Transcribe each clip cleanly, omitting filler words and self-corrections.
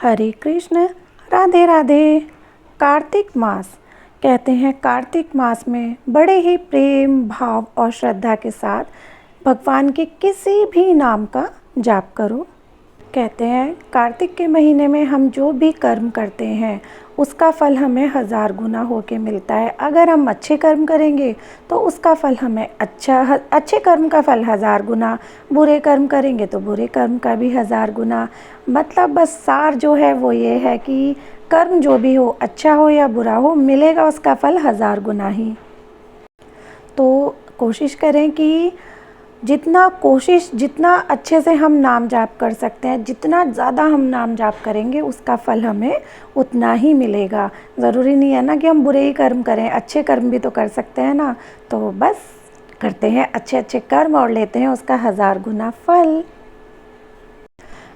हरे कृष्ण, राधे राधे। कार्तिक मास कहते हैं, कार्तिक मास में बड़े ही प्रेम भाव और श्रद्धा के साथ भगवान के किसी भी नाम का जाप करो। कहते हैं कार्तिक के महीने में हम जो भी कर्म करते हैं उसका फल हमें 1000 गुना होके मिलता है। अगर हम अच्छे कर्म करेंगे तो उसका फल हमें अच्छे कर्म का फल 1000 गुना, बुरे कर्म करेंगे तो बुरे कर्म का भी 1000 गुना। मतलब बस सार जो है वो ये है कि कर्म जो भी हो, अच्छा हो या बुरा हो, मिलेगा उसका फल 1000 गुना ही। तो कोशिश करें कि जितना अच्छे से हम नाम जाप कर सकते हैं, जितना ज़्यादा हम नाम जाप करेंगे उसका फल हमें उतना ही मिलेगा। ज़रूरी नहीं है ना कि हम बुरे ही कर्म करें, अच्छे कर्म भी तो कर सकते हैं ना। तो बस करते हैं अच्छे अच्छे कर्म और लेते हैं उसका 1000 गुना फल।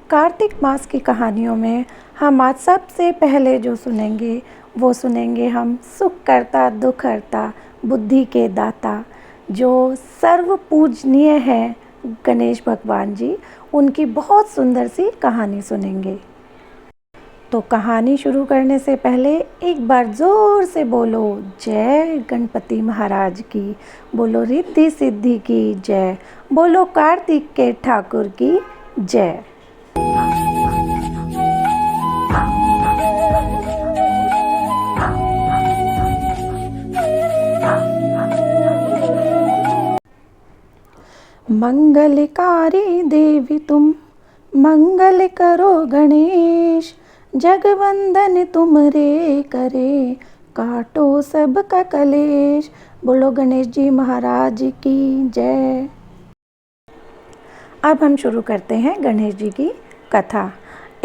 कार्तिक मास की कहानियों में हम आज सबसे पहले जो सुनेंगे वो सुनेंगे हम सुख करता दुख हरता बुद्धि के दाता, जो सर्व पूजनीय है गणेश भगवान जी। उनकी बहुत सुंदर सी कहानी सुनेंगे। तो कहानी शुरू करने से पहले एक बार ज़ोर से बोलो जय गणपति महाराज की, बोलो रिद्धि सिद्धि की जय, बोलो कार्तिक के ठाकुर की जय। मंगलकारी देवी तुम, मंगल करो गणेश, जगवंदन तुम रे करे, काटो सबका कलेश। बोलो गणेश जी महाराज की जय। अब हम शुरू करते हैं गणेश जी की कथा।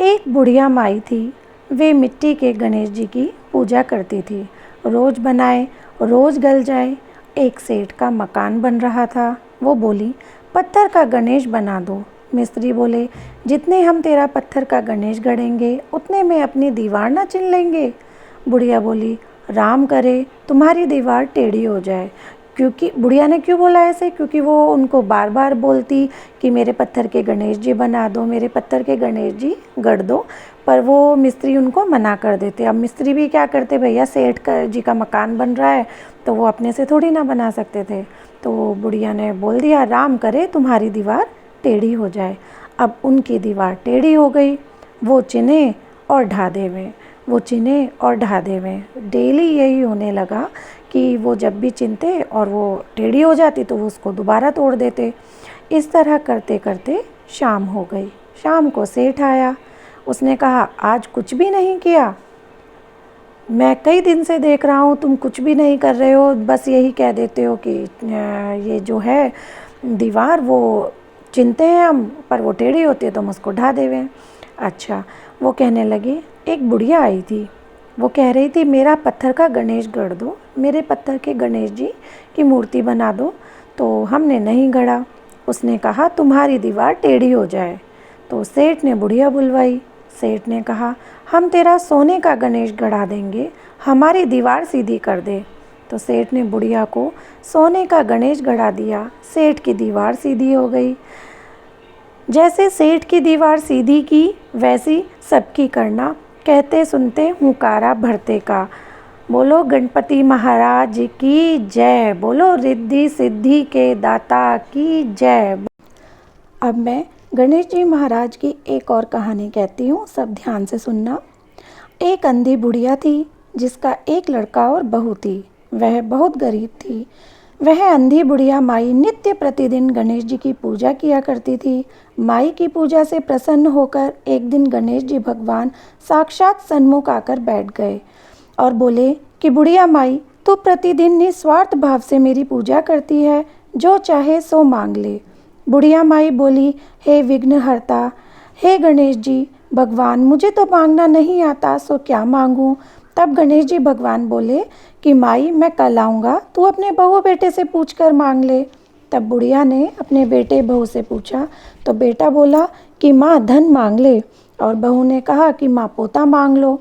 एक बुढ़िया माई थी, वे मिट्टी के गणेश जी की पूजा करती थी। रोज़ बनाए रोज़ गल जाए। एक सेठ का मकान बन रहा था। वो बोली, पत्थर का गणेश बना दो। मिस्त्री बोले, जितने हम तेरा पत्थर का गणेश गढ़ेंगे उतने में अपनी दीवार ना चिन लेंगे। बुढ़िया बोली, राम करे तुम्हारी दीवार टेढ़ी हो जाए। क्योंकि बुढ़िया ने क्यों बोला ऐसे? क्योंकि वो उनको बार बार बोलती कि मेरे पत्थर के गणेश जी बना दो, मेरे पत्थर के गणेश जी गढ़ दो, पर वो मिस्त्री उनको मना कर देते। अब मिस्त्री भी क्या करते, भैया सेठ जी का मकान बन रहा है तो वो अपने से थोड़ी ना बना सकते थे। तो बुढ़िया ने बोल दिया, राम करे तुम्हारी दीवार टेढ़ी हो जाए। अब उनकी दीवार टेढ़ी हो गई। वो चिने और ढा देवे, वो चिने और ढा देवे। डेली यही होने लगा कि वो जब भी चिनते और वो टेढ़ी हो जाती तो वो उसको दोबारा तोड़ देते। इस तरह करते करते शाम हो गई। शाम को सेठ आया। उसने कहा, आज कुछ भी नहीं किया? मैं कई दिन से देख रहा हूँ तुम कुछ भी नहीं कर रहे हो, बस यही कह देते हो कि ये जो है दीवार वो चिनते हैं हम, पर वो टेढ़ी होती है तो हम उसको ढा देवे। अच्छा, वो कहने लगी, एक बुढ़िया आई थी, वो कह रही थी मेरा पत्थर का गणेश गढ़ दो, मेरे पत्थर के गणेश जी की मूर्ति बना दो। तो हमने नहीं गढ़ा। उसने कहा तुम्हारी दीवार टेढ़ी हो जाए। तो सेठ ने बुढ़िया बुलवाई। सेठ ने कहा, हम तेरा सोने का गणेश गढ़ा देंगे, हमारी दीवार सीधी कर दे। तो सेठ ने बुढ़िया को सोने का गणेश गढ़ा दिया। सेठ की दीवार सीधी हो गई। जैसे सेठ की दीवार सीधी की वैसी सबकी करना, कहते सुनते हुंकारा भरते का। बोलो गणपति महाराज की जय, बोलो रिद्धि सिद्धि के दाता की जय। अब मैं गणेश जी महाराज की एक और कहानी कहती हूँ, सब ध्यान से सुनना। एक अंधी बुढ़िया थी जिसका एक लड़का और बहू थी। वह बहुत गरीब थी। वह अंधी बुढ़िया माई नित्य प्रतिदिन गणेश जी की पूजा किया करती थी। माई की पूजा से प्रसन्न होकर एक दिन गणेश जी भगवान साक्षात सन्मुख आकर बैठ गए और बोले कि बुढ़िया माई, तू प्रतिदिन निस्वार्थ भाव से मेरी पूजा करती है, जो चाहे सो मांग ले। बुढ़िया माई बोली, हे विघ्नहर्ता, हे गणेश जी भगवान, मुझे तो मांगना नहीं आता, सो क्या मांगूं? तब गणेश जी भगवान बोले कि माई, मैं कल आऊँगा, तू अपने बहू बेटे से पूछ कर मांग ले। तब बुढ़िया ने अपने बेटे बहू से पूछा तो बेटा बोला कि माँ धन मांग ले, और बहू ने कहा कि माँ पोता मांग लो।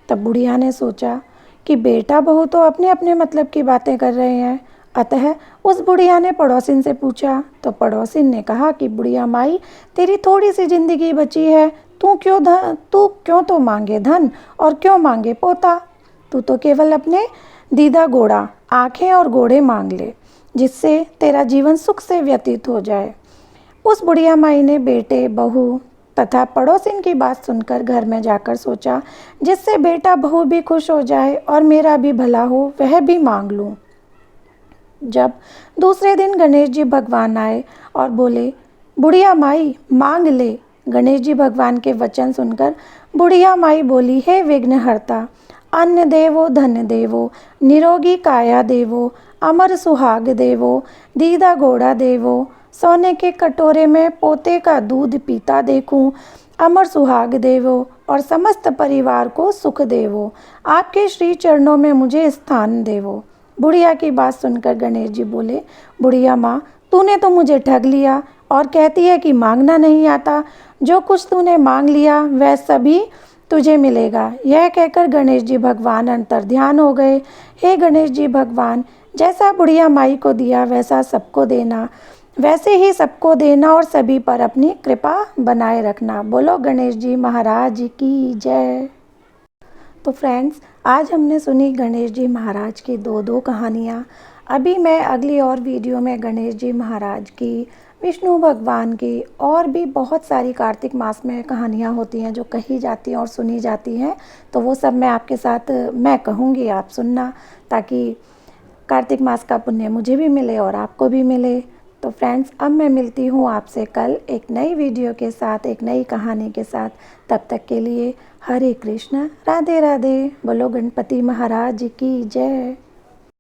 तब बुढ़िया ने सोचा कि बेटा बहू तो अपने अपने मतलब की बातें कर रहे हैं, अतः उस बुढ़िया ने पड़ोसिन से पूछा तो पड़ोसिन ने कहा कि बुढ़िया माई, तेरी थोड़ी सी ज़िंदगी बची है, तू क्यों तो मांगे धन और क्यों मांगे पोता। तू तो केवल अपने दीदा घोड़ा, आँखें और घोड़े मांग ले, जिससे तेरा जीवन सुख से व्यतीत हो जाए। उस बुढ़िया माई ने बेटे, बहू तथा पड़ोसिन की बात सुनकर घर में जाकर सोचा, जिससे बेटा बहू भी खुश हो जाए और मेरा भी भला हो, वह भी मांग लूँ। जब दूसरे दिन गणेश जी भगवान आए और बोले, बुढ़िया माई मांग ले। गणेश जी भगवान के वचन सुनकर बुढ़िया माई बोली, हे विघ्नहर्ता, अन्न देवो धन देवो, निरोगी काया देवो, अमर सुहाग देवो, दीदा घोड़ा देवो, सोने के कटोरे में पोते का दूध पीता देखूं, अमर सुहाग देवो और समस्त परिवार को सुख देवो, आपके श्री चरणों में मुझे स्थान देवो। बुढ़िया की बात सुनकर गणेश जी बोले, बुढ़िया माँ, तूने तो मुझे ठग लिया और कहती है कि मांगना नहीं आता। जो कुछ तूने मांग लिया वह सभी तुझे मिलेगा। यह कहकर गणेश जी भगवान अंतर्ध्यान हो गए। हे गणेश जी भगवान, जैसा बुढ़िया माई को दिया वैसा सबको देना, वैसे ही सबको देना और सभी पर अपनी कृपा बनाए रखना। बोलो गणेश जी महाराज की जय। तो फ्रेंड्स, आज हमने सुनी गणेश जी महाराज की दो कहानियाँ। अभी मैं अगली और वीडियो में गणेश जी महाराज की, विष्णु भगवान की और भी बहुत सारी कार्तिक मास में कहानियाँ होती हैं जो कही जाती हैं और सुनी जाती हैं, तो वो सब मैं आपके साथ मैं कहूँगी, आप सुनना, ताकि कार्तिक मास का पुण्य मुझे भी मिले और आपको भी मिले। तो फ्रेंड्स, अब मैं मिलती हूँ आपसे कल एक नई वीडियो के साथ, एक नई कहानी के साथ। तब तक के लिए हरे कृष्ण, राधे राधे। बोलो गणपति महाराज की जय।